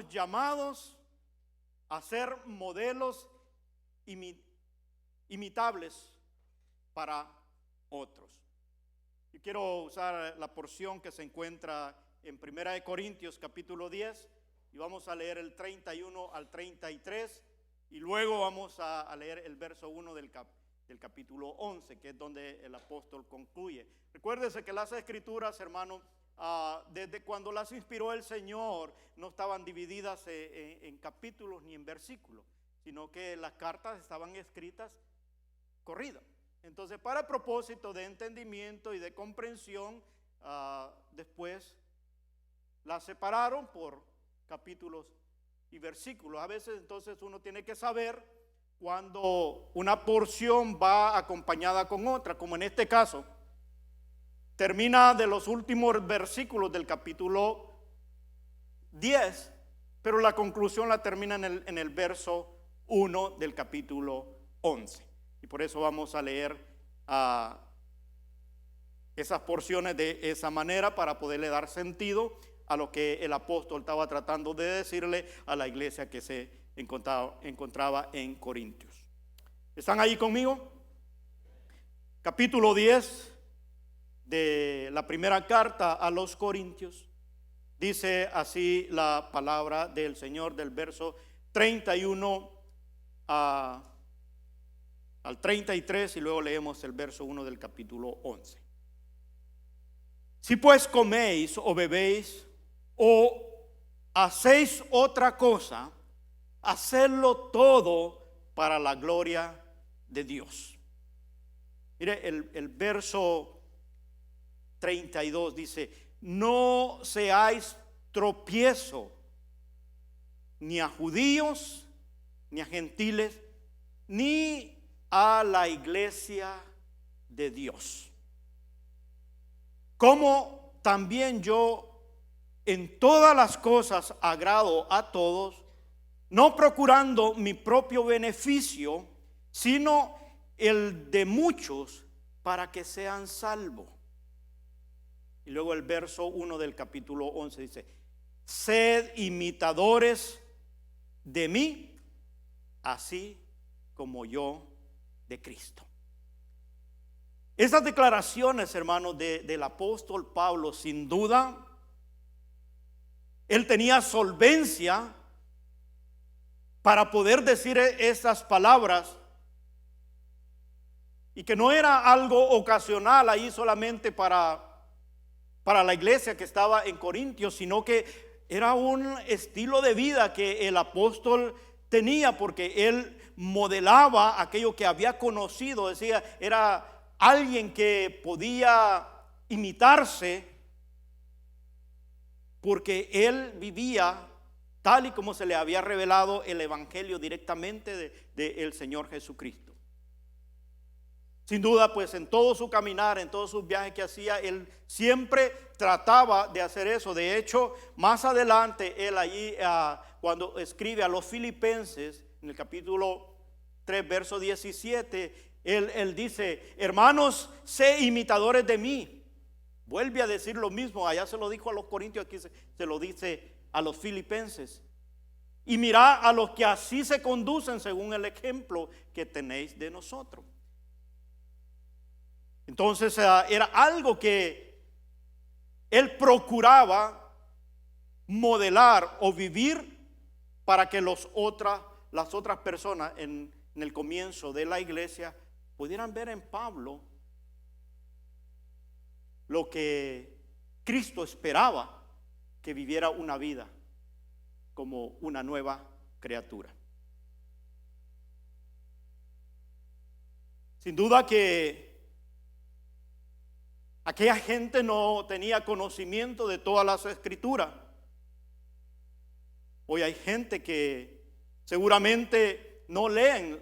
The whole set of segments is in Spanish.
llamados a ser modelos imitables para otros. Yo quiero usar la porción que se encuentra en 1 Corintios capítulo 10 y vamos a leer el 31 al 33 y luego vamos a leer el verso 1 del capítulo 11, que es donde el apóstol concluye. Recuérdese que las escrituras, hermano, desde cuando las inspiró el Señor, no estaban divididas en capítulos ni en versículos, sino que las cartas estaban escritas corridas. Entonces, para propósito de entendimiento y de comprensión, después las separaron por capítulos y versículos. A veces entonces uno tiene que saber cuando una porción va acompañada con otra, como en este caso. Termina de los últimos versículos del capítulo 10, pero la conclusión la termina en el verso 1 del capítulo 11. Y por eso vamos a leer esas porciones de esa manera para poderle dar sentido a lo que el apóstol estaba tratando de decirle a la iglesia que se encontraba en Corintios. ¿Están ahí conmigo? Capítulo 10 de la primera carta a los Corintios. Dice así la palabra del Señor, del verso 31 al 33 y luego leemos el verso 1 del capítulo 11. Si pues coméis o bebéis o hacéis otra cosa, hacedlo todo para la gloria de Dios. Mire, el verso 32 dice: no seáis tropiezo ni a judíos, ni a gentiles, ni a la iglesia de Dios. Como también yo en todas las cosas agrado a todos, no procurando mi propio beneficio, sino el de muchos, para que sean salvos. Y luego el verso 1 del capítulo 11 dice: sed imitadores de mí, así como yo de Cristo. Esas declaraciones, hermanos, del apóstol Pablo, sin duda, él tenía solvencia para poder decir esas palabras, y que no era algo ocasional ahí solamente para la iglesia que estaba en Corintios, sino que era un estilo de vida que el apóstol tenía, porque él modelaba aquello que había conocido. Decía, era alguien que podía imitarse porque él vivía tal y como se le había revelado el evangelio directamente del Señor Jesucristo. Sin duda, pues en todo su caminar, en todos sus viajes que hacía, él siempre trataba de hacer eso. De hecho, más adelante, él allí, cuando escribe a los filipenses, en el capítulo 3, verso 17, él dice: hermanos, sé imitadores de mí. Vuelve a decir lo mismo. Allá se lo dijo a los corintios, aquí se lo dice a los filipenses. Y mirad a los que así se conducen según el ejemplo que tenéis de nosotros. Entonces era algo que él procuraba modelar o vivir para que las otras personas en el comienzo de la iglesia pudieran ver en Pablo lo que Cristo esperaba, que viviera una vida como una nueva criatura. Sin duda que aquella gente no tenía conocimiento de todas las escrituras. Hoy hay gente que seguramente no leen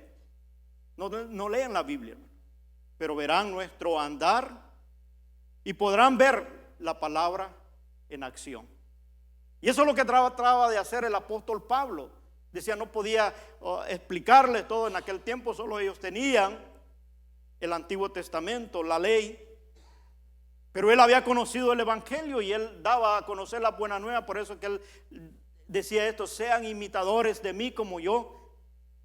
la Biblia, pero verán nuestro andar y podrán ver la palabra en acción. Y eso es lo que trataba de hacer el apóstol Pablo. Decía, no podía explicarles todo en aquel tiempo, solo ellos tenían el Antiguo Testamento, la ley. Pero él había conocido el evangelio y él daba a conocer la buena nueva. Por eso que él decía esto: sean imitadores de mí como yo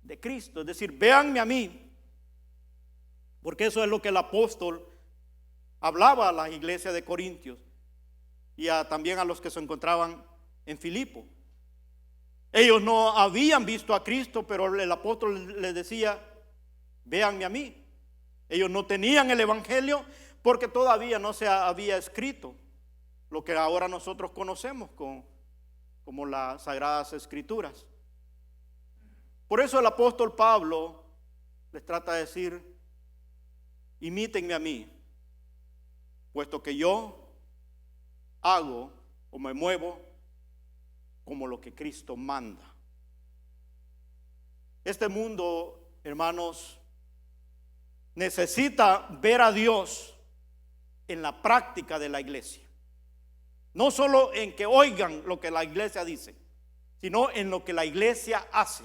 de Cristo. Es decir, véanme a mí, porque eso es lo que el apóstol hablaba a la iglesia de Corintios y también a los que se encontraban en Filipo. Ellos no habían visto a Cristo, pero el apóstol les decía: véanme a mí. Ellos no tenían el evangelio porque todavía no se había escrito lo que ahora nosotros conocemos como las Sagradas Escrituras. Por eso el apóstol Pablo les trata de decir: imítenme a mí, puesto que yo hago o me muevo como lo que Cristo manda. Este mundo, hermanos, necesita ver a Dios en la práctica de la iglesia. No solo en que oigan lo que la iglesia dice, sino en lo que la iglesia hace.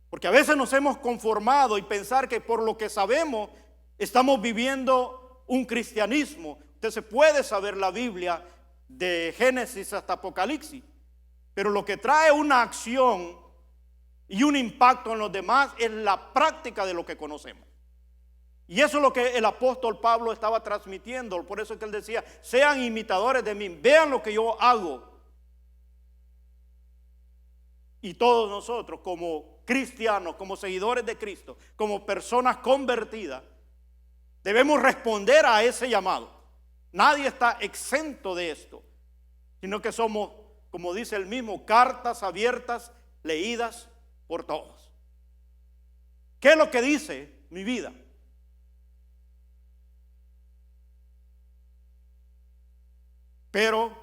Porque a veces nos hemos conformado y pensar que por lo que sabemos estamos viviendo un cristianismo. Usted se puede saber la Biblia de Génesis hasta Apocalipsis, pero lo que trae una acción y un impacto en los demás es la práctica de lo que conocemos. Y eso es lo que el apóstol Pablo estaba transmitiendo. Por eso es que él decía: sean imitadores de mí, vean lo que yo hago. Y todos nosotros, como cristianos, como seguidores de Cristo, como personas convertidas, debemos responder a ese llamado. Nadie está exento de esto, sino que somos, como dice el mismo, cartas abiertas, leídas por todos. ¿Qué es lo que dice mi vida? Pero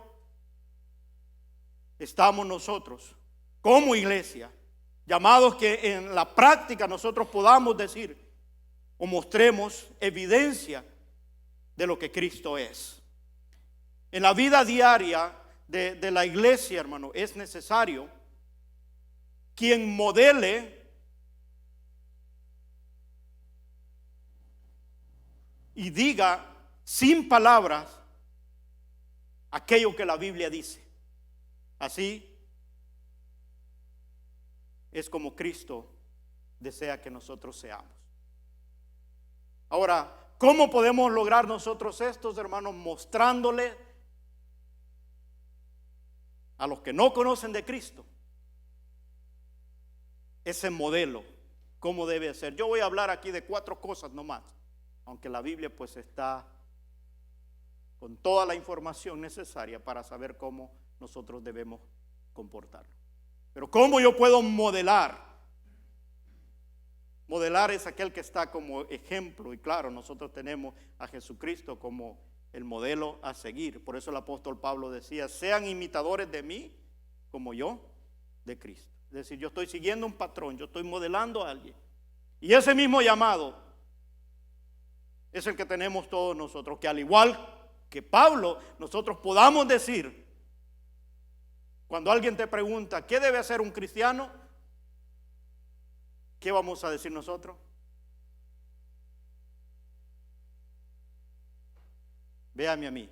estamos nosotros, como iglesia, llamados que en la práctica nosotros podamos decir o mostremos evidencia de lo que Cristo es. En la vida diaria de la iglesia, hermano, es necesario quien modele y diga sin palabras aquello que la Biblia dice. Así es como Cristo desea que nosotros seamos. Ahora, ¿cómo podemos lograr nosotros estos, hermanos? Mostrándole a los que no conocen de Cristo ese modelo, cómo debe ser. Yo voy a hablar aquí de 4 cosas nomás, aunque la Biblia pues está con toda la información necesaria para saber cómo nosotros debemos comportarnos. Pero ¿cómo yo puedo modelar? Modelar es aquel que está como ejemplo, y claro, nosotros tenemos a Jesucristo como el modelo a seguir. Por eso el apóstol Pablo decía: sean imitadores de mí como yo de Cristo. Es decir, yo estoy siguiendo un patrón, yo estoy modelando a alguien. Y ese mismo llamado es el que tenemos todos nosotros, que al igual que Pablo, nosotros podamos decir, cuando alguien te pregunta ¿qué debe hacer un cristiano?, ¿qué vamos a decir nosotros? Véame a mí.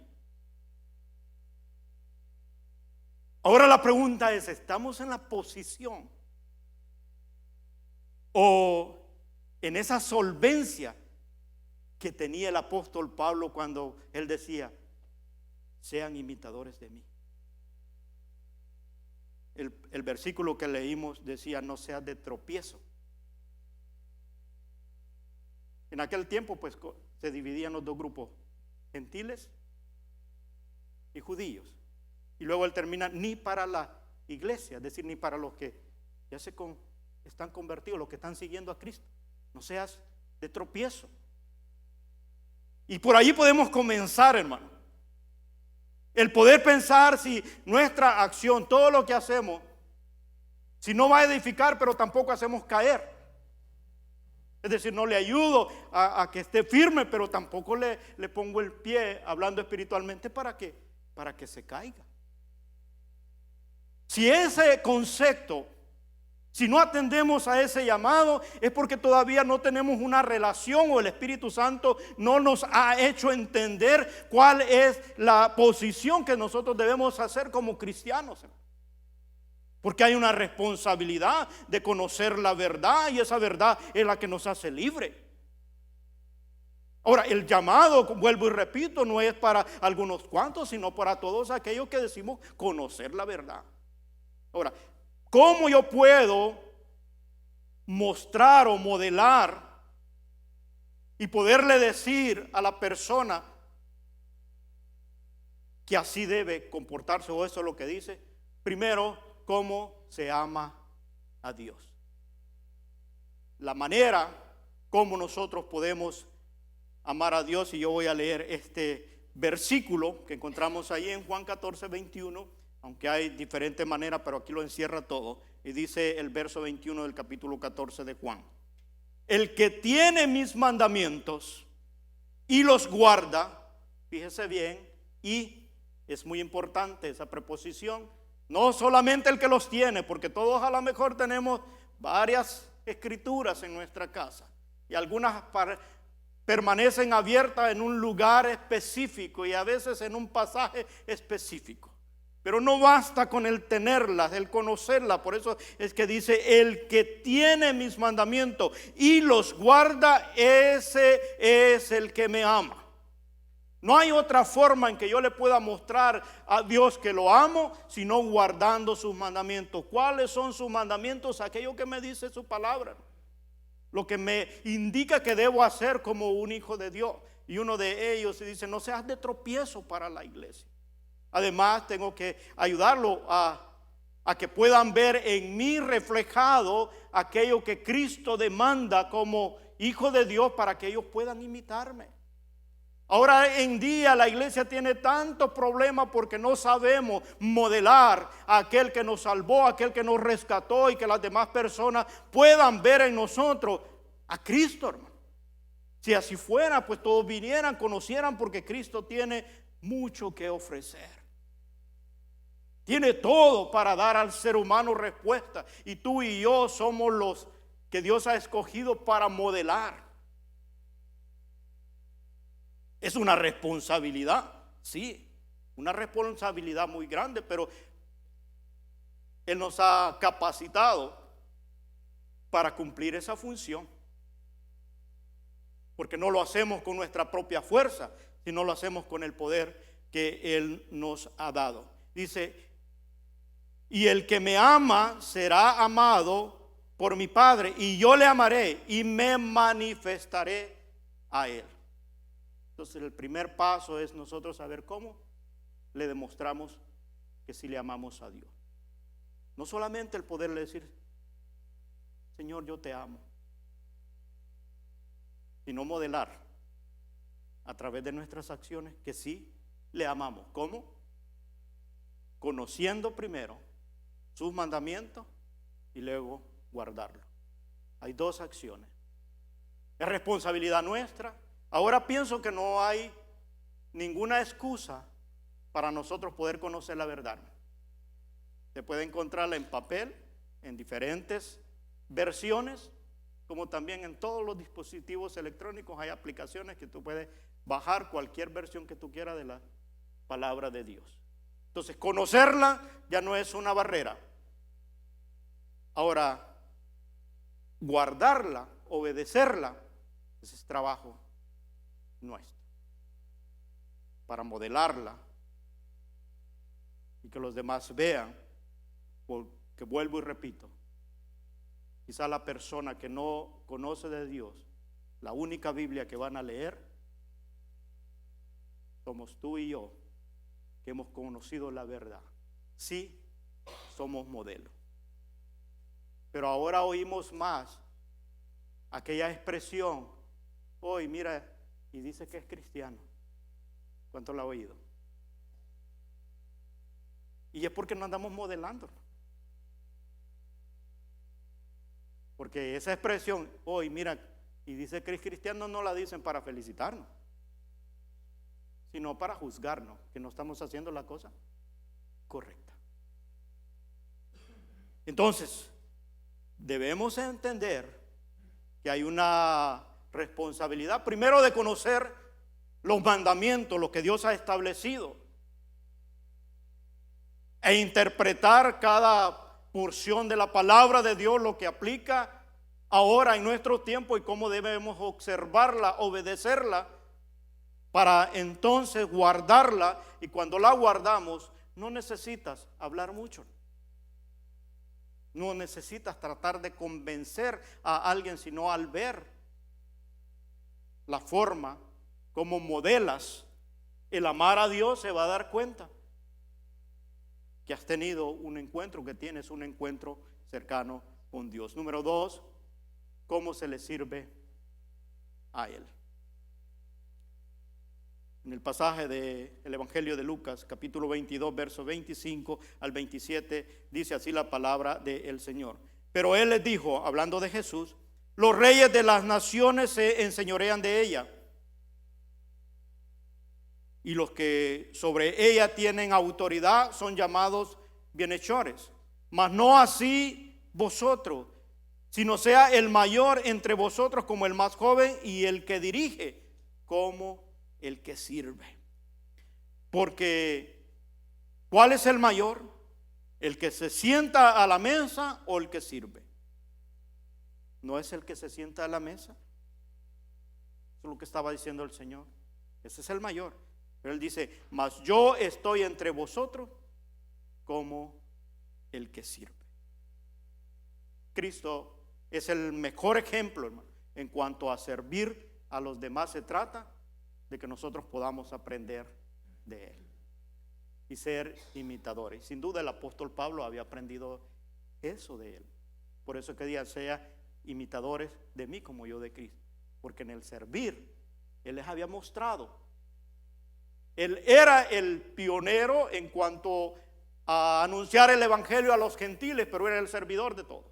Ahora la pregunta es: ¿estamos en la posición o en esa solvencia que tenía el apóstol Pablo cuando él decía: sean imitadores de mí? El versículo que leímos decía: no seas de tropiezo. En aquel tiempo pues se dividían los dos grupos, gentiles y judíos. Y luego él termina: ni para la iglesia, es decir, ni para los que ya están convertidos, los que están siguiendo a Cristo. No seas de tropiezo. Y por allí podemos comenzar, hermano. El poder pensar si nuestra acción, todo lo que hacemos, si no va a edificar, pero tampoco hacemos caer. Es decir, no le ayudo a que esté firme, pero tampoco le pongo el pie, hablando espiritualmente, para que se caiga. Si ese concepto, si no atendemos a ese llamado, es porque todavía no tenemos una relación, o el Espíritu Santo no nos ha hecho entender cuál es la posición que nosotros debemos hacer como cristianos. Porque hay una responsabilidad de conocer la verdad, y esa verdad es la que nos hace libre. Ahora, el llamado, vuelvo y repito, no es para algunos cuantos, sino para todos aquellos que decimos conocer la verdad. Ahora, ¿cómo yo puedo mostrar o modelar y poderle decir a la persona que así debe comportarse, o eso es lo que dice? Primero, cómo se ama a Dios. La manera como nosotros podemos amar a Dios, y yo voy a leer este versículo que encontramos ahí en Juan 14, 21, aunque hay diferentes maneras, pero aquí lo encierra todo. Y dice el verso 21 del capítulo 14 de Juan: el que tiene mis mandamientos y los guarda, fíjese bien, y es muy importante esa preposición, no solamente el que los tiene, porque todos a lo mejor tenemos varias escrituras en nuestra casa, y algunas permanecen abiertas en un lugar específico y a veces en un pasaje específico. Pero no basta con el tenerlas, el conocerlas. Por eso es que dice: el que tiene mis mandamientos y los guarda, ese es el que me ama. No hay otra forma en que yo le pueda mostrar a Dios que lo amo, sino guardando sus mandamientos. ¿Cuáles son sus mandamientos? Aquello que me dice su palabra, lo que me indica que debo hacer como un hijo de Dios. Y uno de ellos dice: no seas de tropiezo para la iglesia. Además, tengo que ayudarlo a que puedan ver en mí reflejado aquello que Cristo demanda como hijo de Dios, para que ellos puedan imitarme. Ahora en día la iglesia tiene tantos problemas porque no sabemos modelar a aquel que nos salvó, a aquel que nos rescató, y que las demás personas puedan ver en nosotros a Cristo, hermano. Si así fuera, pues todos vinieran, conocieran, porque Cristo tiene mucho que ofrecer. Tiene todo para dar al ser humano respuesta, y tú y yo somos los que Dios ha escogido para modelar. Es una responsabilidad, sí, una responsabilidad muy grande, pero Él nos ha capacitado para cumplir esa función. Porque no lo hacemos con nuestra propia fuerza, sino lo hacemos con el poder que Él nos ha dado. Dice: y el que me ama será amado por mi Padre, y yo le amaré y me manifestaré a Él. Entonces el primer paso es nosotros saber cómo le demostramos que sí le amamos a Dios. No solamente el poderle decir: Señor, yo te amo, sino modelar a través de nuestras acciones que sí le amamos. ¿Cómo? Conociendo primero sus mandamientos y luego guardarlo. Hay dos acciones. Es responsabilidad nuestra. Ahora pienso que no hay ninguna excusa para nosotros poder conocer la verdad. Se puede encontrarla en papel, en diferentes versiones, como también en todos los dispositivos electrónicos. Hay aplicaciones que tú puedes bajar cualquier versión que tú quieras de la palabra de Dios. Entonces, conocerla ya no es una barrera. Ahora, guardarla, obedecerla, ese es trabajo nuestro, para modelarla y que los demás vean. Porque vuelvo y repito, quizá la persona que no conoce de Dios, la única Biblia que van a leer somos tú y yo, que hemos conocido la verdad. Sí, somos modelo. Pero ahora oímos más aquella expresión: hoy mira, y dice que es cristiano. ¿Cuánto la ha oído? Y es porque no andamos modelando. Porque esa expresión, hoy mira, y dice que es cristiano, no la dicen para felicitarnos, sino para juzgarnos, que no estamos haciendo la cosa correcta. Entonces, debemos entender que hay una responsabilidad, primero, de conocer los mandamientos, lo que Dios ha establecido, e interpretar cada porción de la palabra de Dios, lo que aplica ahora en nuestro tiempo y cómo debemos observarla, obedecerla, para entonces guardarla. Y cuando la guardamos, no necesitas hablar mucho. No necesitas tratar de convencer a alguien, sino al ver la forma como modelas el amar a Dios, se va a dar cuenta que has tenido un encuentro, que tienes un encuentro cercano con Dios. Número 2, ¿cómo se le sirve a Él? En el pasaje del Evangelio de Lucas, capítulo 22, versos 25 al 27, dice así la palabra del Señor. Pero Él les dijo, hablando de Jesús: los reyes de las naciones se enseñorean de ella, y los que sobre ella tienen autoridad son llamados bienhechores. Mas no así vosotros, sino sea el mayor entre vosotros como el más joven, y el que dirige como el que sirve. Porque ¿cuál es el mayor? ¿El que se sienta a la mesa o el que sirve? ¿No es el que se sienta a la mesa? Eso es lo que estaba diciendo el Señor. Ese es el mayor. Pero Él dice: mas yo estoy entre vosotros como el que sirve. Cristo es el mejor ejemplo, hermano, en cuanto a servir a los demás. Se trata de que nosotros podamos aprender de Él y ser imitadores. Sin duda el apóstol Pablo había aprendido eso de Él. Por eso que digan: sea imitadores de mí como yo de Cristo. Porque en el servir Él les había mostrado. Él era el pionero en cuanto a anunciar el evangelio a los gentiles, pero era el servidor de todos.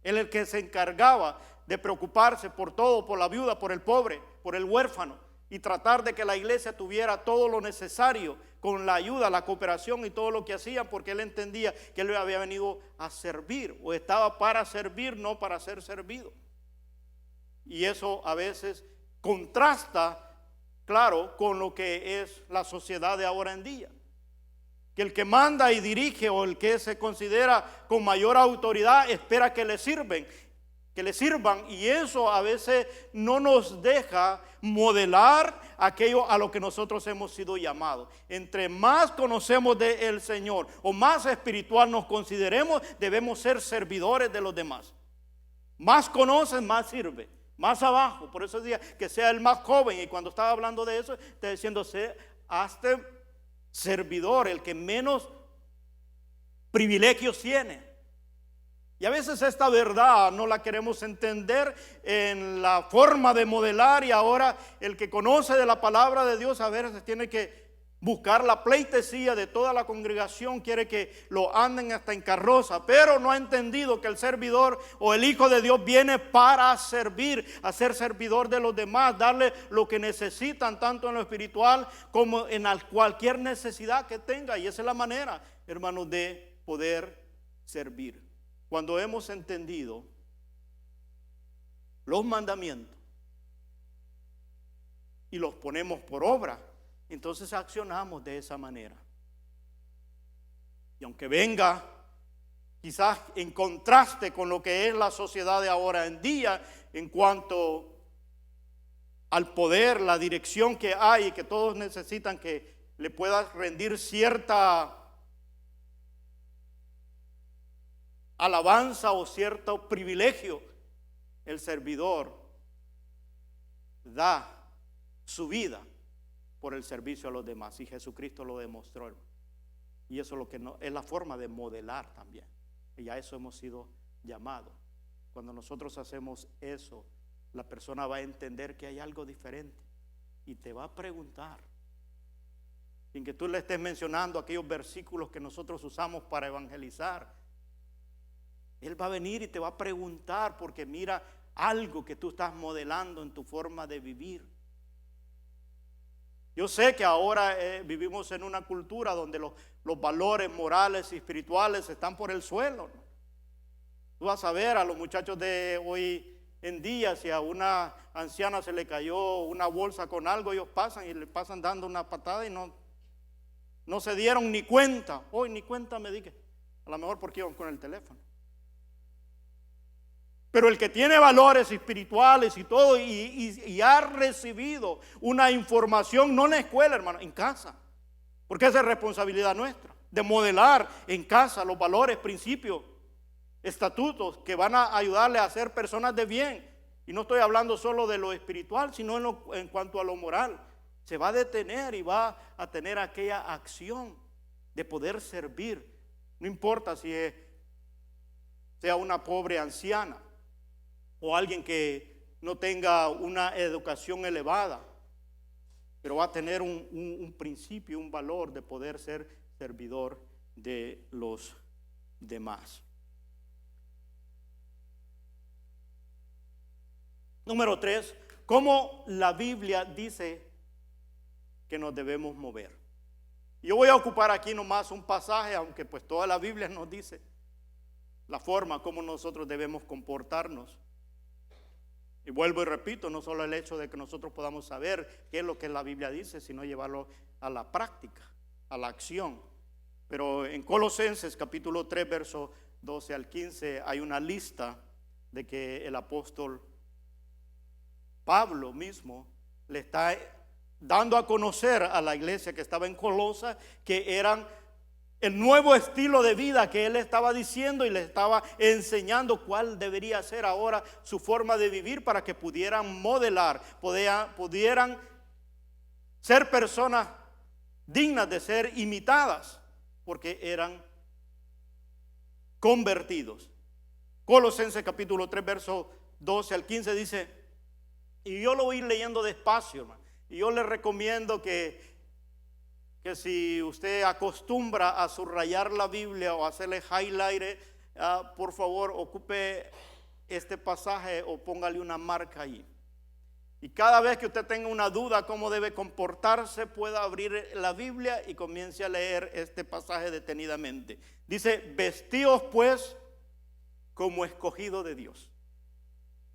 Él el que se encargaba de preocuparse por todo, por la viuda, por el pobre, por el huérfano, y tratar de que la iglesia tuviera todo lo necesario con la ayuda, la cooperación y todo lo que hacían, porque Él entendía que Él había venido a servir, o estaba para servir, no para ser servido. Y eso a veces contrasta, claro, con lo que es la sociedad de ahora en día. Que el que manda y dirige, o el que se considera con mayor autoridad, espera que le sirvan, y eso a veces no nos deja modelar aquello a lo que nosotros hemos sido llamados. Entre más conocemos del Señor o más espiritual nos consideremos, debemos ser servidores de los demás. Más conoces, más sirve. Más abajo, por eso decía que sea el más joven, y cuando estaba hablando de eso, está diciendo: hazte servidor, el que menos privilegios tiene. Y a veces esta verdad no la queremos entender en la forma de modelar, y ahora el que conoce de la palabra de Dios a veces tiene que buscar la pleitesía de toda la congregación, quiere que lo anden hasta en carroza, pero no ha entendido que el servidor o el Hijo de Dios viene para servir, a ser servidor de los demás, darle lo que necesitan, tanto en lo espiritual como en cualquier necesidad que tenga. Y esa es la manera, hermanos, de poder servir. Cuando hemos entendido los mandamientos y los ponemos por obra, entonces accionamos de esa manera. Y aunque venga quizás en contraste con lo que es la sociedad de ahora en día, en cuanto al poder, la dirección que hay, y que todos necesitan que le puedas rendir cierta alabanza o cierto privilegio, el servidor da su vida por el servicio a los demás, y Jesucristo lo demostró, hermano. Y eso es lo que es la forma de modelar también, y a eso hemos sido llamados. Cuando nosotros hacemos eso, la persona va a entender que hay algo diferente y te va a preguntar, sin que tú le estés mencionando aquellos versículos que nosotros usamos para evangelizar. Él va a venir y te va a preguntar porque mira algo que tú estás modelando en tu forma de vivir. Yo sé que ahora vivimos en una cultura donde los valores morales y espirituales están por el suelo, ¿no? Tú vas a ver a los muchachos de hoy en día, si a una anciana se le cayó una bolsa con algo, ellos pasan y le pasan dando una patada y no se dieron ni cuenta. Hoy ni cuenta me dije. A lo mejor porque iban con el teléfono. Pero el que tiene valores espirituales y todo, y ha recibido una información, no en la escuela, hermano, en casa. Porque esa es responsabilidad nuestra, de modelar en casa los valores, principios, estatutos que van a ayudarle a ser personas de bien. Y no estoy hablando solo de lo espiritual, sino en cuanto a lo moral. Se va a detener y va a tener aquella acción de poder servir. No importa si sea una pobre anciana o alguien que no tenga una educación elevada, pero va a tener un principio, un valor de poder ser servidor de los demás. Número 3, ¿cómo la Biblia dice que nos debemos mover? Yo voy a ocupar aquí nomás un pasaje, aunque pues toda la Biblia nos dice la forma como nosotros debemos comportarnos. Y vuelvo y repito, no solo el hecho de que nosotros podamos saber qué es lo que la Biblia dice, sino llevarlo a la práctica, a la acción. Pero en Colosenses capítulo 3, verso 12 al 15, hay una lista de que el apóstol Pablo mismo le está dando a conocer a la iglesia que estaba en Colosa que eran el nuevo estilo de vida que él estaba diciendo y le estaba enseñando cuál debería ser ahora su forma de vivir para que pudieran modelar, pudieran ser personas dignas de ser imitadas, porque eran convertidos. Colosenses capítulo 3, verso 12 al 15 dice, y yo lo voy a ir leyendo despacio, hermano, y yo le recomiendo que si usted acostumbra a subrayar la Biblia o hacerle highlight, por favor ocupe este pasaje o póngale una marca ahí. Y cada vez que usted tenga una duda cómo debe comportarse, pueda abrir la Biblia y comience a leer este pasaje detenidamente. Dice, vestíos pues como escogido de Dios.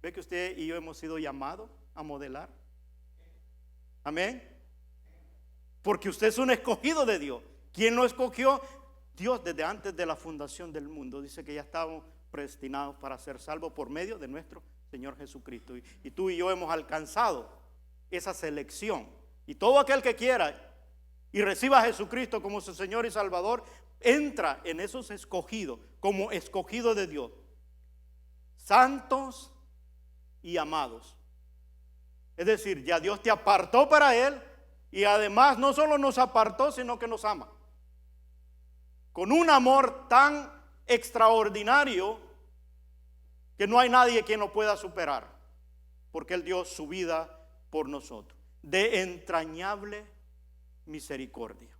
¿Ve que usted y yo hemos sido llamados a modelar? Amén. Porque usted es un escogido de Dios. ¿Quién lo escogió? Dios desde antes de la fundación del mundo. Dice que ya estábamos predestinados para ser salvos por medio de nuestro Señor Jesucristo. Y tú y yo hemos alcanzado esa selección. Y todo aquel que quiera y reciba a Jesucristo como su Señor y Salvador, entra en esos escogidos, como escogido de Dios. Santos y amados. Es decir, ya Dios te apartó para Él. Y además no solo nos apartó, sino que nos ama. Con un amor tan extraordinario que no hay nadie quien lo pueda superar. Porque Él dio su vida por nosotros. De entrañable misericordia.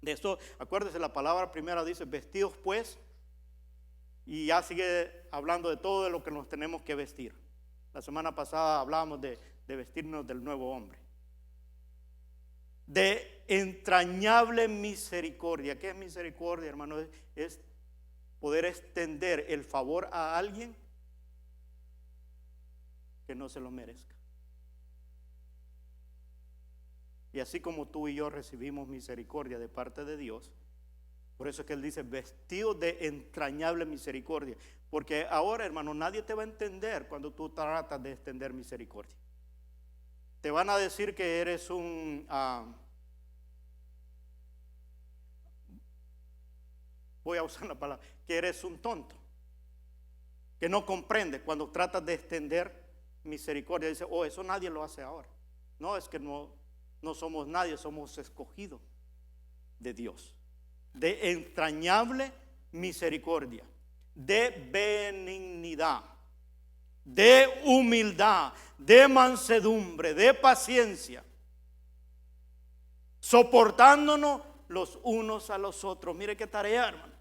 De esto, acuérdese, la palabra primera dice, vestidos pues. Y ya sigue hablando de todo de lo que nos tenemos que vestir. La semana pasada hablábamos de vestirnos del nuevo hombre. De entrañable misericordia. ¿Qué es misericordia, hermano? Es poder extender el favor a alguien que no se lo merezca. Y así como tú y yo recibimos misericordia de parte de Dios, por eso es que Él dice vestido de entrañable misericordia. Porque ahora, hermano, nadie te va a entender cuando tú tratas de extender misericordia. Te van a decir que eres voy a usar la palabra, que eres un tonto, que no comprende cuando tratas de extender misericordia. Dice, eso nadie lo hace ahora. No, es que no somos nadie, somos escogidos de Dios. De entrañable misericordia, de benignidad, de humildad, de mansedumbre, de paciencia, soportándonos los unos a los otros. Mire qué tarea, hermano.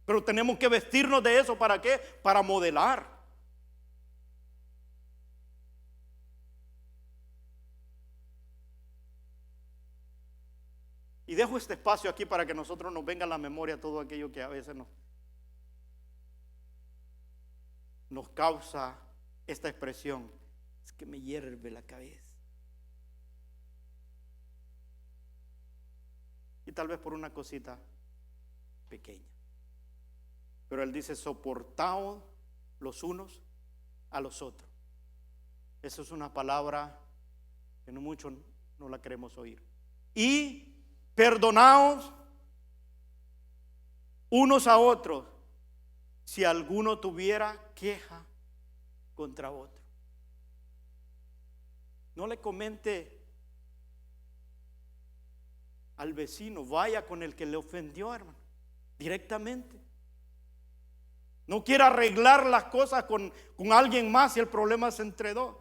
Pero tenemos que vestirnos de eso. ¿Para qué? Para modelar. Y dejo este espacio aquí para que nosotros nos venga a la memoria todo aquello que a veces nos causa esta expresión. Es que me hierve la cabeza. Y tal vez por una cosita pequeña. Pero Él dice, soportaos los unos a los otros. Esa es una palabra que no muchos no la queremos oír. Y perdonaos unos a otros si alguno tuviera queja contra otro. No le comente al vecino, vaya con el que le ofendió, hermano, directamente. No quiera arreglar las cosas con alguien más y el problema es entre dos.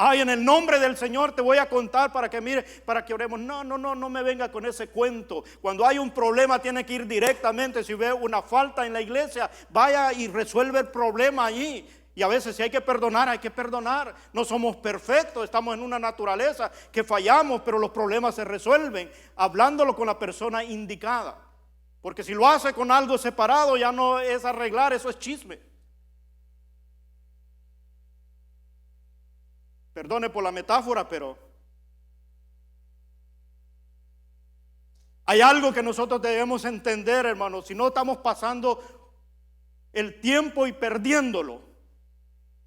Ay, en el nombre del Señor te voy a contar para que mire, para que oremos. No me venga con ese cuento. Cuando hay un problema tiene que ir directamente. Si ve una falta en la iglesia, vaya y resuelve el problema allí. Y a veces si hay que perdonar, hay que perdonar. No somos perfectos, estamos en una naturaleza que fallamos, pero los problemas se resuelven hablándolo con la persona indicada. Porque si lo hace con algo separado, ya no es arreglar, eso es chisme. Perdone por la metáfora, pero hay algo que nosotros debemos entender, hermanos. Si no estamos pasando el tiempo y perdiéndolo,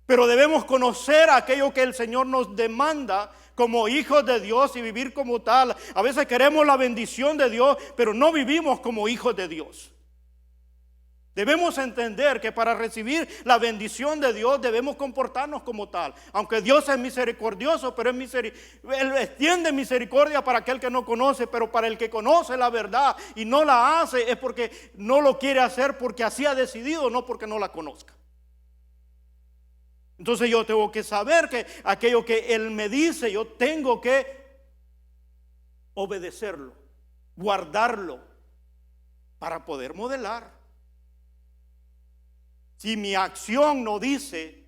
pero debemos conocer aquello que el Señor nos demanda como hijos de Dios y vivir como tal. A veces queremos la bendición de Dios, pero no vivimos como hijos de Dios. Debemos entender que para recibir la bendición de Dios debemos comportarnos como tal. Aunque Dios es misericordioso, pero Él extiende misericordia para aquel que no conoce, pero para el que conoce la verdad y no la hace es porque no lo quiere hacer, porque así ha decidido, no porque no la conozca. Entonces yo tengo que saber que aquello que Él me dice, yo tengo que obedecerlo, guardarlo para poder modelar. Si mi acción no dice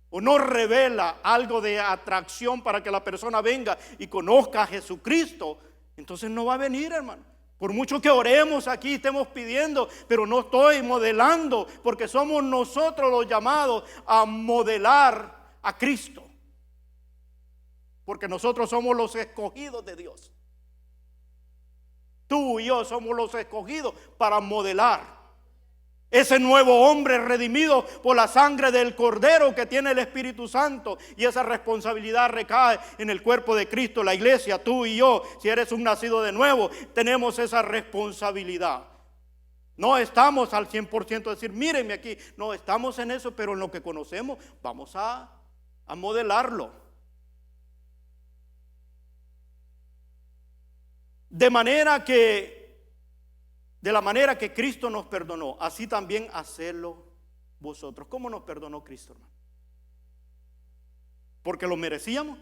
o no revela algo de atracción para que la persona venga y conozca a Jesucristo, entonces no va a venir, hermano. Por mucho que oremos aquí, estemos pidiendo, pero no estoy modelando, porque somos nosotros los llamados a modelar a Cristo. Porque nosotros somos los escogidos de Dios. Tú y yo somos los escogidos para modelar ese nuevo hombre redimido por la sangre del Cordero que tiene el Espíritu Santo. Y esa responsabilidad recae en el cuerpo de Cristo, la iglesia. Tú y yo, si eres un nacido de nuevo, tenemos esa responsabilidad. No estamos al 100% decir, mírenme aquí. No, estamos en eso, pero en lo que conocemos vamos a modelarlo. De la manera que Cristo nos perdonó, así también hacedlo vosotros. ¿Cómo nos perdonó Cristo, hermano? ¿Porque lo merecíamos?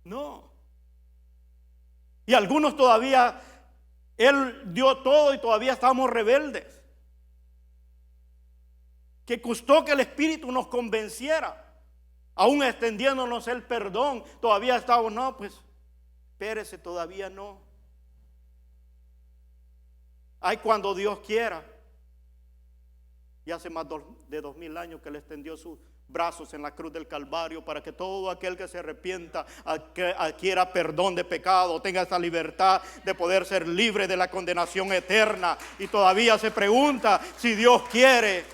No. Y algunos todavía, Él dio todo y todavía estamos rebeldes. Que costó que el Espíritu nos convenciera, aún extendiéndonos el perdón, todavía estamos, no, pues, espérese, todavía no. Ay, cuando Dios quiera. Y hace más de 2000 años que Él extendió sus brazos en la cruz del Calvario para que todo aquel que se arrepienta, que adquiera perdón de pecado, tenga esa libertad de poder ser libre de la condenación eterna. Y todavía se pregunta si Dios quiere.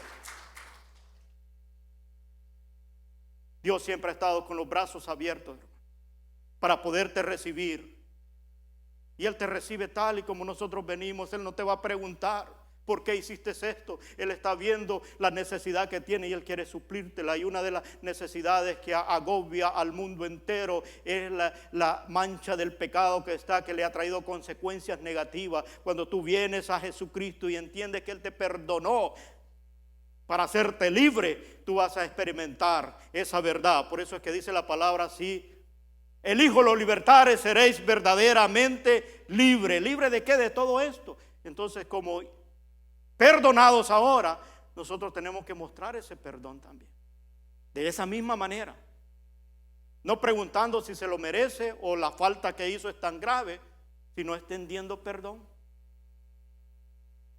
Dios siempre ha estado con los brazos abiertos para poderte recibir. Y Él te recibe tal y como nosotros venimos. Él no te va a preguntar por qué hiciste esto. Él está viendo la necesidad que tiene y Él quiere suplírtela. Y una de las necesidades que agobia al mundo entero es la mancha del pecado que le ha traído consecuencias negativas. Cuando tú vienes a Jesucristo y entiendes que Él te perdonó para hacerte libre, tú vas a experimentar esa verdad. Por eso es que dice la palabra así: el Hijo los libertare, seréis verdaderamente libre. ¿Libre de qué? De todo esto. Entonces, como perdonados ahora, nosotros tenemos que mostrar ese perdón también. De esa misma manera. No preguntando si se lo merece o la falta que hizo es tan grave, sino extendiendo perdón.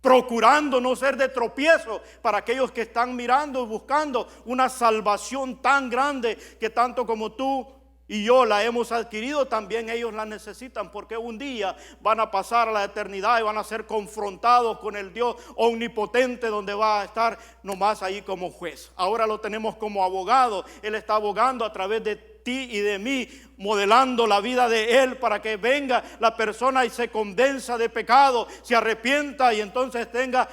Procurando no ser de tropiezo para aquellos que están mirando y buscando una salvación tan grande que tanto como tú y yo la hemos adquirido, también ellos la necesitan, porque un día van a pasar a la eternidad y van a ser confrontados con el Dios omnipotente, donde va a estar nomás ahí como juez. Ahora lo tenemos como abogado. Él está abogando a través de ti y de mí, modelando la vida de Él, para que venga la persona y se convenza de pecado, se arrepienta y entonces tenga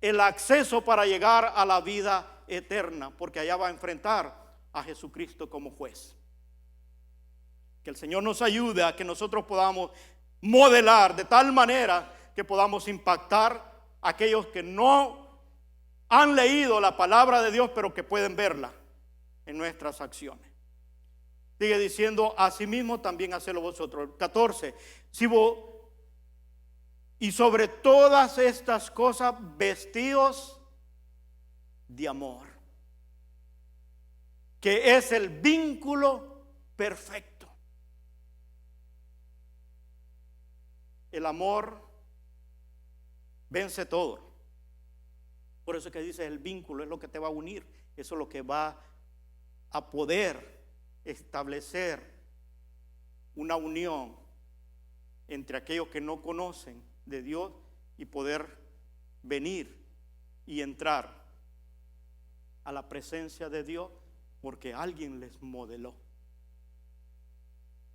el acceso para llegar a la vida eterna, porque allá va a enfrentar a Jesucristo como juez. Que el Señor nos ayude a que nosotros podamos modelar de tal manera que podamos impactar a aquellos que no han leído la palabra de Dios, pero que pueden verla en nuestras acciones. Sigue diciendo, asimismo también hacedlo vosotros. 14. Y sobre todas estas cosas vestidos de amor, que es el vínculo perfecto. El amor vence todo. Por eso es que dice, el vínculo es lo que te va a unir. Eso es lo que va a poder establecer una unión entre aquellos que no conocen de Dios y poder venir y entrar a la presencia de Dios, porque alguien les modeló,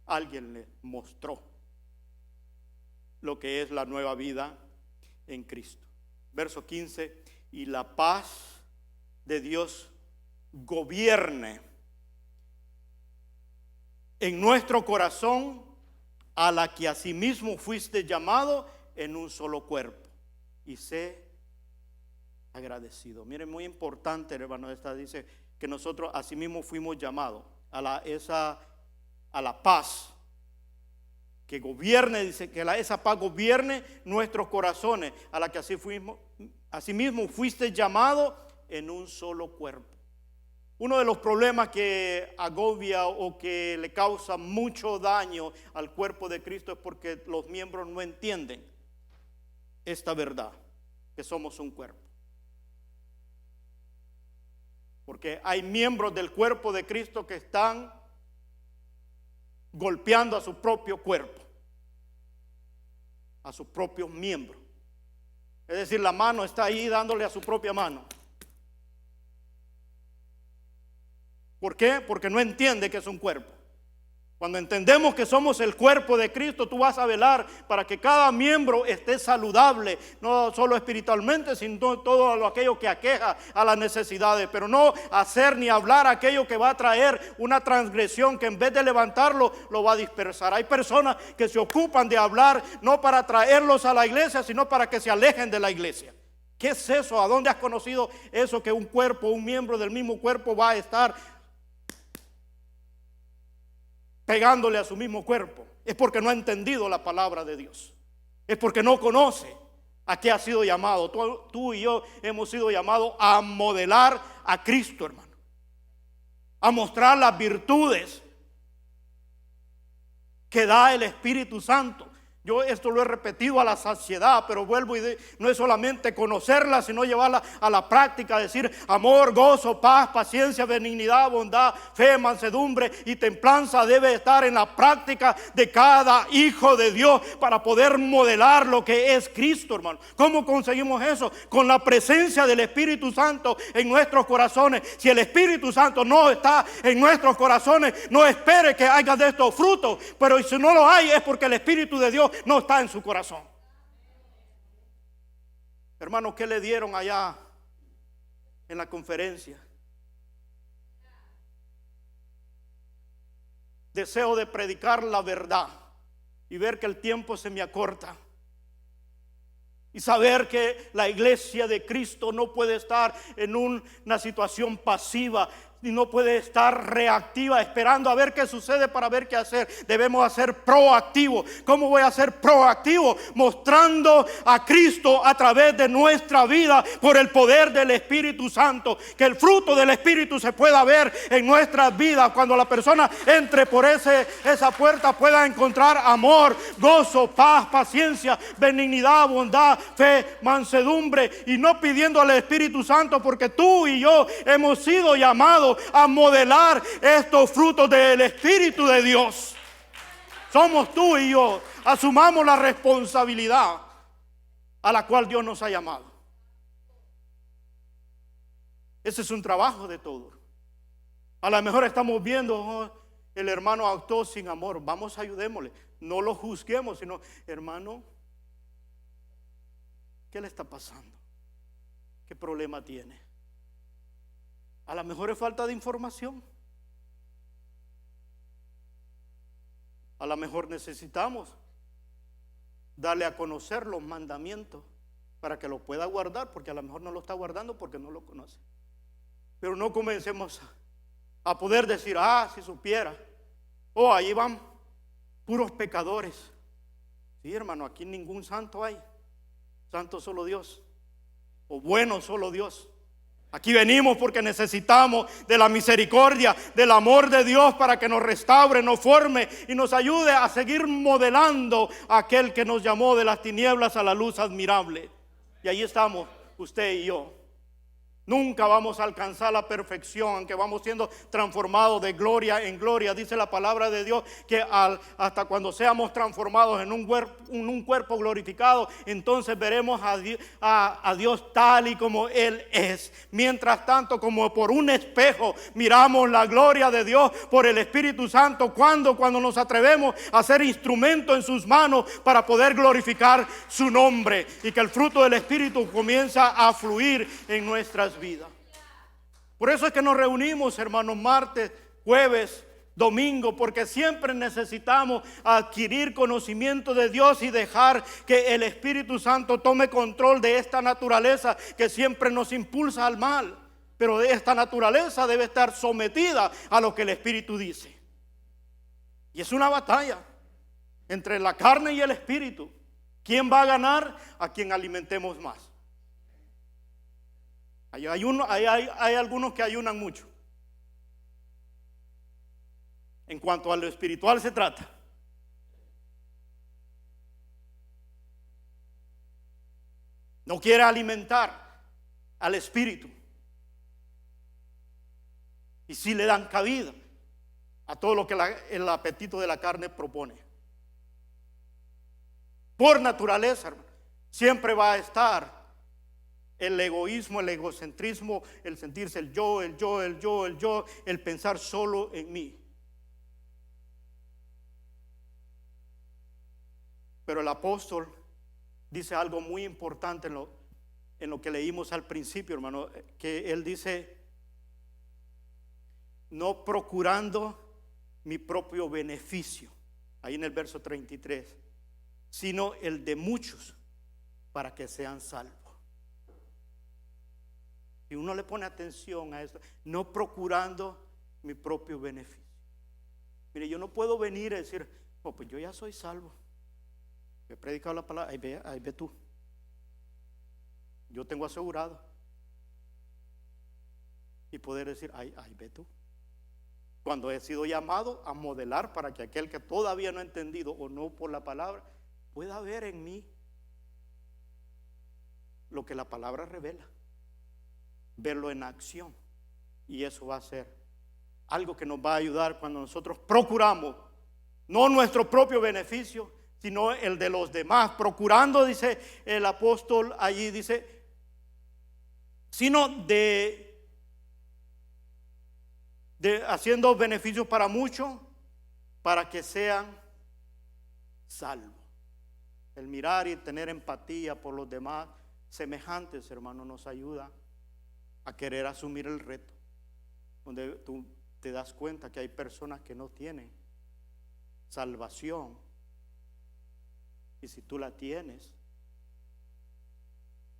alguien les mostró lo que es la nueva vida en Cristo. Verso 15, y la paz de Dios gobierne en nuestro corazón, a la que asimismo fuiste llamado en un solo cuerpo, y sé agradecido. Miren, muy importante, hermano, esta dice que nosotros asimismo fuimos llamados a la paz que gobierne, dice que esa paz gobierne nuestros corazones, a la que asimismo fuiste llamado en un solo cuerpo. Uno de los problemas que agobia o que le causa mucho daño al cuerpo de Cristo es porque los miembros no entienden esta verdad, que somos un cuerpo. Porque hay miembros del cuerpo de Cristo que están golpeando a su propio cuerpo, a sus propios miembros. Es decir, la mano está ahí dándole a su propia mano. ¿Por qué? Porque no entiende que es un cuerpo. Cuando entendemos que somos el cuerpo de Cristo, tú vas a velar para que cada miembro esté saludable, no solo espiritualmente, sino todo aquello que aqueja a las necesidades, pero no hacer ni hablar aquello que va a traer una transgresión que en vez de levantarlo, lo va a dispersar. Hay personas que se ocupan de hablar no para traerlos a la iglesia, sino para que se alejen de la iglesia. ¿Qué es eso? ¿A dónde has conocido eso, que un cuerpo, un miembro del mismo cuerpo va a estar pegándole a su mismo cuerpo? Es porque no ha entendido la palabra de Dios. Es porque no conoce a qué ha sido llamado. Tú y yo hemos sido llamados a modelar a Cristo, hermano. A mostrar las virtudes que da el Espíritu Santo. Yo esto lo he repetido a la saciedad, pero vuelvo y no es solamente conocerla, sino llevarla a la práctica, decir amor, gozo, paz, paciencia, benignidad, bondad, fe, mansedumbre y templanza debe estar en la práctica de cada hijo de Dios para poder modelar lo que es Cristo, hermano. ¿Cómo conseguimos eso? Con la presencia del Espíritu Santo en nuestros corazones. Si el Espíritu Santo no está en nuestros corazones, no espere que haya de estos frutos, pero si no lo hay es porque el Espíritu de Dios no está en su corazón. Hermano, ¿qué le dieron allá en la conferencia? Deseo de predicar la verdad y ver que el tiempo se me acorta. Y saber que la iglesia de Cristo no puede estar en una situación pasiva, y no puede estar reactiva esperando a ver qué sucede para ver qué hacer. Debemos ser proactivos. ¿Cómo voy a ser proactivo? Mostrando a Cristo a través de nuestra vida por el poder del Espíritu Santo. Que el fruto del Espíritu se pueda ver en nuestras vidas. Cuando la persona entre por esa puerta pueda encontrar amor, gozo, paz, paciencia, benignidad, bondad, fe, mansedumbre, y no pidiendo al Espíritu Santo, porque tú y yo hemos sido llamados llamado a modelar estos frutos del Espíritu de Dios. Somos tú y yo. Asumamos la responsabilidad a la cual Dios nos ha llamado. Ese es un trabajo de todos. A lo mejor estamos viendo, oh, el hermano actuó sin amor. Vamos, ayudémosle. No lo juzguemos, sino, hermano, ¿qué le está pasando? ¿Qué problema tiene? A lo mejor es falta de información. A lo mejor necesitamos darle a conocer los mandamientos para que lo pueda guardar, porque a lo mejor no lo está guardando porque no lo conoce. Pero no comencemos a poder decir, si supiera, allí van puros pecadores. Sí, hermano, aquí ningún santo hay. Santo solo Dios, o bueno solo Dios. Aquí venimos porque necesitamos de la misericordia, del amor de Dios para que nos restaure, nos forme y nos ayude a seguir modelando a aquel que nos llamó de las tinieblas a la luz admirable. Y ahí estamos, usted y yo. Nunca vamos a alcanzar la perfección, aunque vamos siendo transformados de gloria en gloria. Dice la palabra de Dios que hasta cuando seamos transformados en un cuerpo glorificado, entonces veremos a Dios tal y como Él es. Mientras tanto, como por un espejo, miramos la gloria de Dios por el Espíritu Santo. Cuando nos atrevemos a ser instrumento en sus manos para poder glorificar su nombre y que el fruto del Espíritu comienza a fluir en nuestras vidas. Por eso es que nos reunimos, hermanos, martes, jueves, domingo, porque siempre necesitamos adquirir conocimiento de Dios y dejar que el Espíritu Santo tome control de esta naturaleza que siempre nos impulsa al mal. Pero esta naturaleza debe estar sometida a lo que el Espíritu dice. Y es una batalla entre la carne y el Espíritu. ¿Quién va a ganar? A quien alimentemos más. Hay algunos que ayunan mucho. En cuanto a lo espiritual se trata. No quiere alimentar al espíritu. Y sí le dan cabida a todo lo que el apetito de la carne propone. Por naturaleza, hermano, siempre va a estar el egoísmo, el egocentrismo, el sentirse el yo, el pensar solo en mí. Pero el apóstol dice algo muy importante en lo que leímos al principio, hermano, que él dice, no procurando mi propio beneficio, ahí en el verso 33, sino el de muchos para que sean salvos. Y uno le pone atención a esto, no procurando mi propio beneficio. Mire, yo no puedo venir a decir, pues yo ya soy salvo. He predicado la palabra, ahí ve tú. Yo tengo asegurado. Y poder decir, ahí ve tú. Cuando he sido llamado a modelar para que aquel que todavía no ha entendido o no por la palabra, pueda ver en mí lo que la palabra revela. Verlo en acción, y eso va a ser algo que nos va a ayudar cuando nosotros procuramos no nuestro propio beneficio, sino el de los demás, procurando, dice el apóstol allí, dice, sino de haciendo beneficios para muchos, para que sean salvos. El mirar y tener empatía por los demás semejantes, hermano, nos ayuda a querer asumir el reto, donde tú te das cuenta que hay personas que no tienen salvación, y si tú la tienes,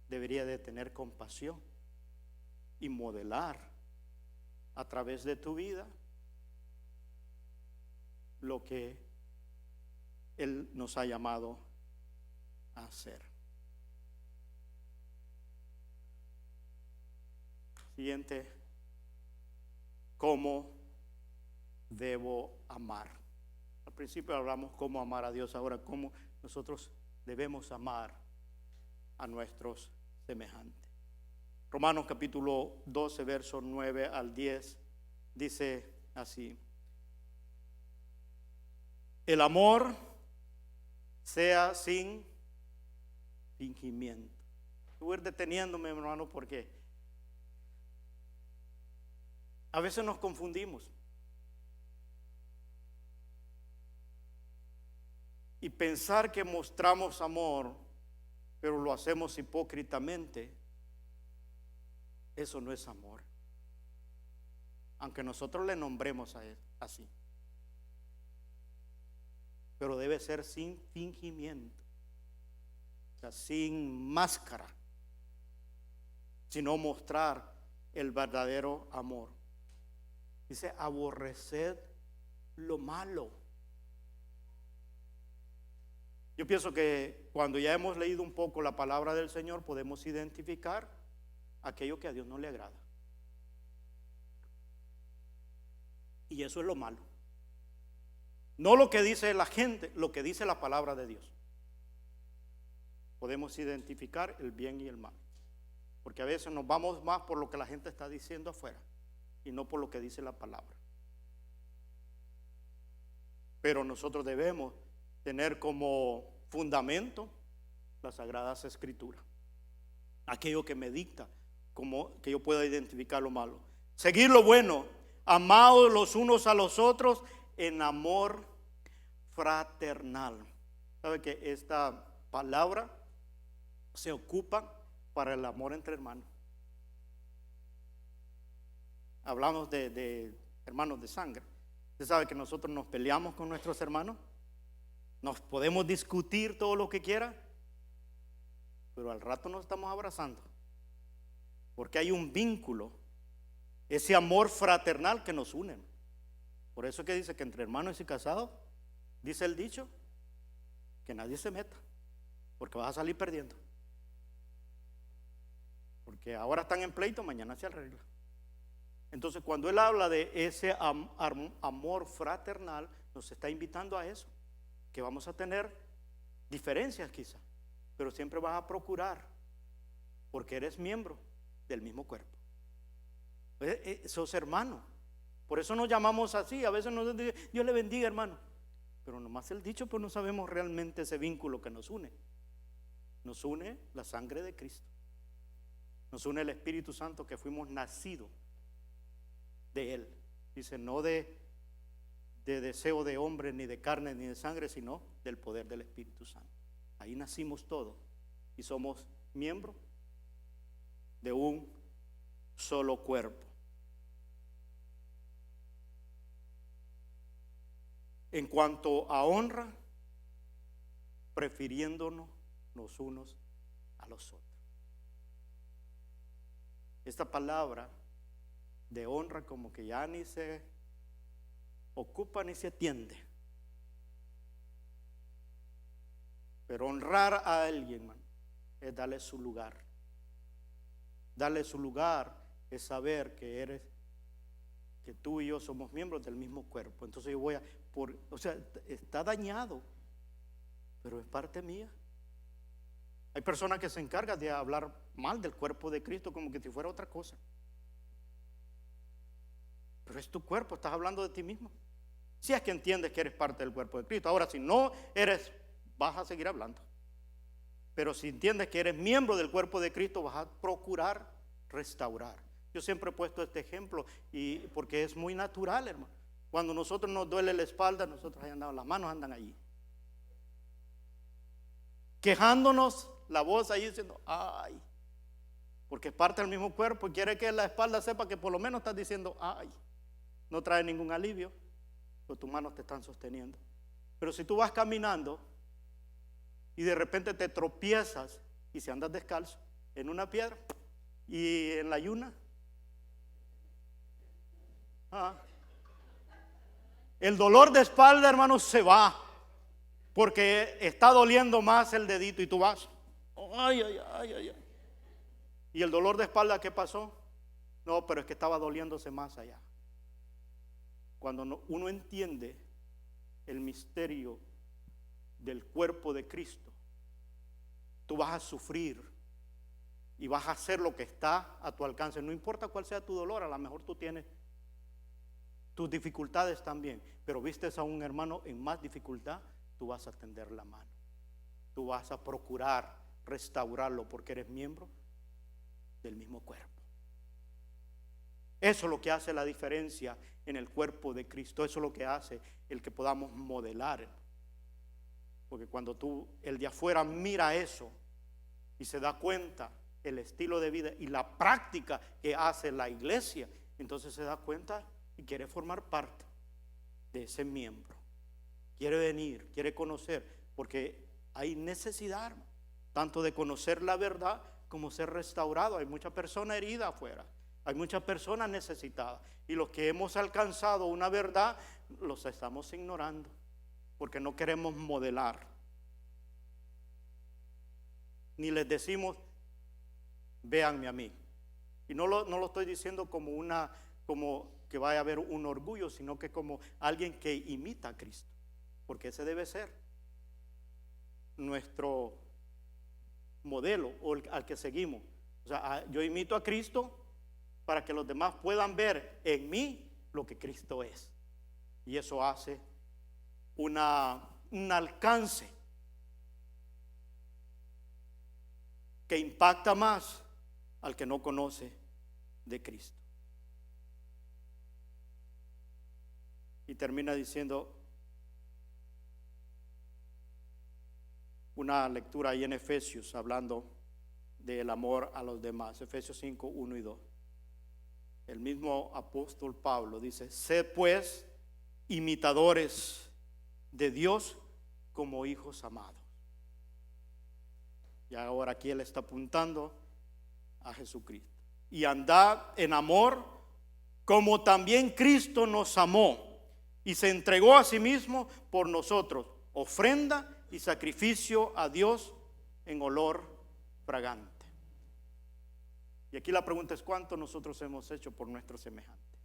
debería de tener compasión y modelar a través de tu vida lo que Él nos ha llamado a hacer. Siguiente, ¿cómo debo amar? Al principio hablamos cómo amar a Dios, ahora cómo nosotros debemos amar a nuestros semejantes. Romanos capítulo 12, versos 9 al 10, dice así: el amor sea sin fingimiento. Voy a ir deteniéndome, hermano, porque a veces nos confundimos y pensar que mostramos amor, pero lo hacemos hipócritamente, eso no es amor, aunque nosotros le nombremos a él así. Pero debe ser sin fingimiento, o sea, sin máscara, sino mostrar el verdadero amor. Dice: aborreced lo malo. Yo pienso que cuando ya hemos leído un poco la palabra del Señor, podemos identificar aquello que a Dios no le agrada. Y eso es lo malo. No lo que dice la gente, lo que dice la palabra de Dios. Podemos identificar el bien y el mal, porque a veces nos vamos más por lo que la gente está diciendo afuera y no por lo que dice la palabra. Pero nosotros debemos tener como fundamento las Sagradas Escrituras, aquello que me dicta como que yo pueda identificar lo malo. Seguir lo bueno, amados los unos a los otros en amor fraternal. ¿Sabe que esta palabra se ocupa para el amor entre hermanos? Hablamos de hermanos de sangre. Usted sabe que nosotros nos peleamos con nuestros hermanos, nos podemos discutir todo lo que quiera, pero al rato nos estamos abrazando, porque hay un vínculo, ese amor fraternal que nos une. Por eso que dice que entre hermanos y casados, dice el dicho, que nadie se meta, porque vas a salir perdiendo. Porque ahora están en pleito, mañana se arregla. Entonces, cuando él habla de ese amor fraternal, nos está invitando a eso, que vamos a tener diferencias quizá, pero siempre vas a procurar, porque eres miembro del mismo cuerpo. Sos hermano. Por eso nos llamamos así. A veces nos dice: Dios le bendiga, hermano. Pero nomás el dicho, pues no sabemos realmente ese vínculo que nos une. Nos une la sangre de Cristo. Nos une el Espíritu Santo, que fuimos nacidos de Él. Dice: no de deseo de hombre, ni de carne, ni de sangre, sino del poder del Espíritu Santo. Ahí nacimos todos y somos miembros de un solo cuerpo. En cuanto a honra, prefiriéndonos los unos a los otros. Esta palabra de honra como que ya ni se ocupa ni se atiende. Pero honrar a alguien, man, es darle su lugar. Darle su lugar es saber que tú y yo somos miembros del mismo cuerpo. Entonces yo voy a, o sea, está dañado, pero es parte mía. Hay personas que se encargan de hablar mal del cuerpo de Cristo como que si fuera otra cosa. Pero es tu cuerpo, estás hablando de ti mismo. Si es que entiendes que eres parte del cuerpo de Cristo. Ahora, si no eres, vas a seguir hablando. Pero si entiendes que eres miembro del cuerpo de Cristo, vas a procurar restaurar. Yo siempre he puesto este ejemplo porque es muy natural, hermano. Cuando nosotros nos duele la espalda, nosotros ahí andamos, las manos andan allí, quejándonos, la voz ahí diciendo ay, porque es parte del mismo cuerpo y quiere que la espalda sepa que por lo menos estás diciendo ay. No trae ningún alivio, pero tus manos te están sosteniendo. Pero si tú vas caminando y de repente te tropiezas, y si andas descalzo en una piedra y en la yuna, el dolor de espalda, hermanos, se va, porque está doliendo más el dedito y tú vas ay, ay, ay, ay, ay. ¿Y el dolor de espalda qué pasó? No, pero es que estaba doliéndose más allá. Cuando uno entiende el misterio del cuerpo de Cristo, tú vas a sufrir y vas a hacer lo que está a tu alcance. No importa cuál sea tu dolor, a lo mejor tú tienes tus dificultades también, pero vistes a un hermano en más dificultad, tú vas a tender la mano. Tú vas a procurar restaurarlo porque eres miembro del mismo cuerpo. Eso es lo que hace la diferencia en el cuerpo de Cristo. Eso es lo que hace el que podamos modelar. Porque cuando el de afuera mira eso y se da cuenta el estilo de vida y la práctica que hace la iglesia, entonces se da cuenta y quiere formar parte de ese miembro. Quiere venir, quiere conocer, porque hay necesidad tanto de conocer la verdad como ser restaurado. Hay mucha persona herida afuera, hay muchas personas necesitadas, y los que hemos alcanzado una verdad los estamos ignorando porque no queremos modelar, ni les decimos véanme a mí. Y no lo estoy diciendo como que vaya a haber un orgullo, sino que como alguien que imita a Cristo, porque ese debe ser nuestro modelo o al que seguimos. O sea, yo imito a Cristo para que los demás puedan ver en mí lo que Cristo es, y eso hace un alcance que impacta más al que no conoce de Cristo. Y termina diciendo una lectura ahí en Efesios, hablando del amor a los demás. Efesios 5, 1 y 2. El mismo apóstol Pablo dice: sed pues imitadores de Dios como hijos amados. Y ahora aquí él está apuntando a Jesucristo. Y andad en amor como también Cristo nos amó y se entregó a sí mismo por nosotros, ofrenda y sacrificio a Dios en olor fragante. Y aquí la pregunta es: ¿cuánto nosotros hemos hecho por nuestro semejante?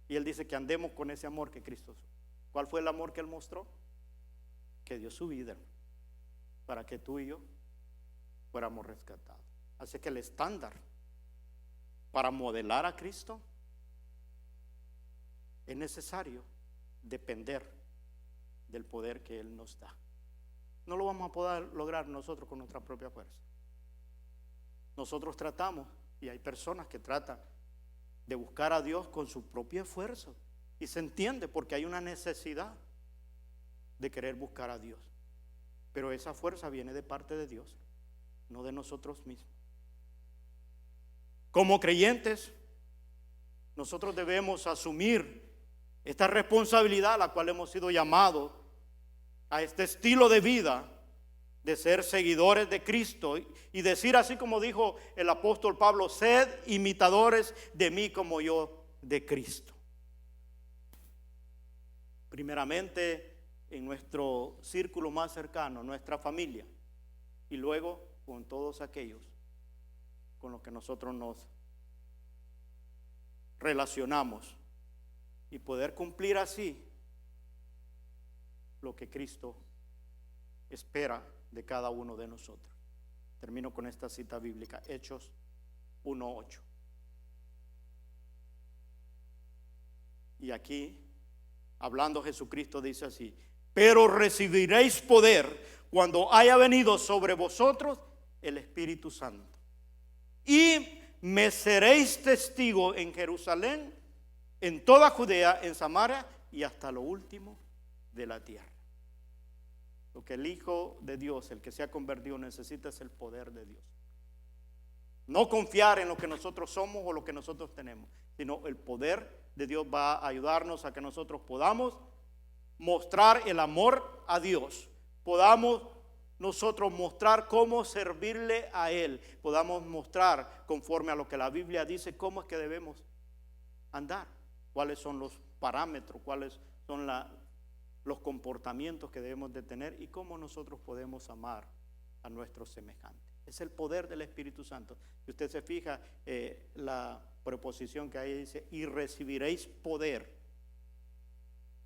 Y él dice que andemos con ese amor que Cristo. ¿Cuál fue el amor que él mostró? Que dio su vida para que tú y yo fuéramos rescatados. Así que el estándar para modelar a Cristo es necesario depender del poder que Él nos da. No lo vamos a poder lograr nosotros con nuestra propia fuerza. Nosotros tratamos, y hay personas que tratan de buscar a Dios con su propio esfuerzo, y se entiende porque hay una necesidad de querer buscar a Dios, pero esa fuerza viene de parte de Dios, no de nosotros mismos. Como creyentes, nosotros debemos asumir esta responsabilidad a la cual hemos sido llamados, a este estilo de vida de ser seguidores de Cristo, y decir así como dijo el apóstol Pablo: sed imitadores de mí como yo de Cristo. Primeramente en nuestro círculo más cercano, nuestra familia, y luego con todos aquellos con los que nosotros nos relacionamos, y poder cumplir así lo que Cristo espera de cada uno de nosotros. Termino con esta cita bíblica, Hechos 1:8. Y aquí, hablando Jesucristo, dice así: pero recibiréis poder cuando haya venido sobre vosotros el Espíritu Santo, y me seréis testigo en Jerusalén, en toda Judea, en Samaria y hasta lo último de la tierra. Lo que el Hijo de Dios, el que se ha convertido, necesita es el poder de Dios. No confiar en lo que nosotros somos o lo que nosotros tenemos, sino el poder de Dios va a ayudarnos a que nosotros podamos mostrar el amor a Dios, podamos nosotros mostrar cómo servirle a Él, podamos mostrar conforme a lo que la Biblia dice cómo es que debemos andar, cuáles son los parámetros, cuáles son los comportamientos que debemos de tener y cómo nosotros podemos amar a nuestros semejantes. Es el poder del Espíritu Santo. Si usted se fija, la preposición que ahí dice: y recibiréis poder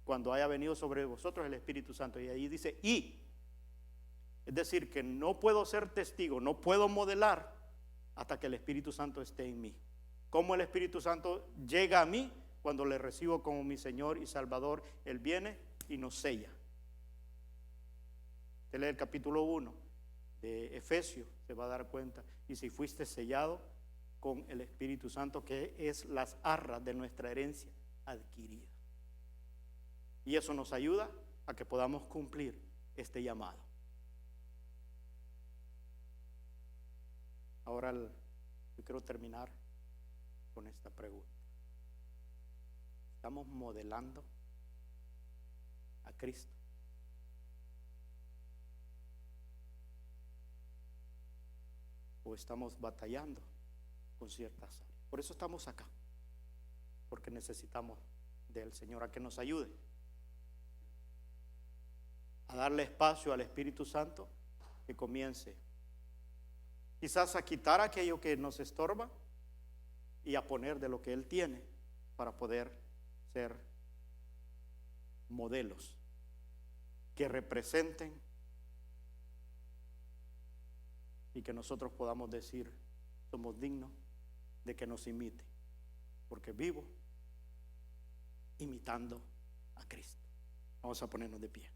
cuando haya venido sobre vosotros el Espíritu Santo. Y ahí dice y. Es decir, que no puedo ser testigo, no puedo modelar hasta que el Espíritu Santo esté en mí. ¿Cómo el Espíritu Santo llega a mí? cuando le recibo como mi Señor y Salvador, Él viene y nos sella. Usted lee el capítulo 1 de Efesios, se va a dar cuenta. Y si fuiste sellado con el Espíritu Santo, que es las arras de nuestra herencia adquirida. Y eso nos ayuda a que podamos cumplir este llamado. Ahora yo quiero terminar con esta pregunta. ¿Estamos modelando a Cristo? ¿O estamos batallando con ciertas áreas? Por eso estamos acá, porque necesitamos del Señor a que nos ayude a darle espacio al Espíritu Santo, que comience quizás a quitar aquello que nos estorba y a poner de lo que Él tiene para poder ser modelos que representen y que nosotros podamos decir: somos dignos de que nos imite, porque vivo imitando a Cristo. Vamos a ponernos de pie.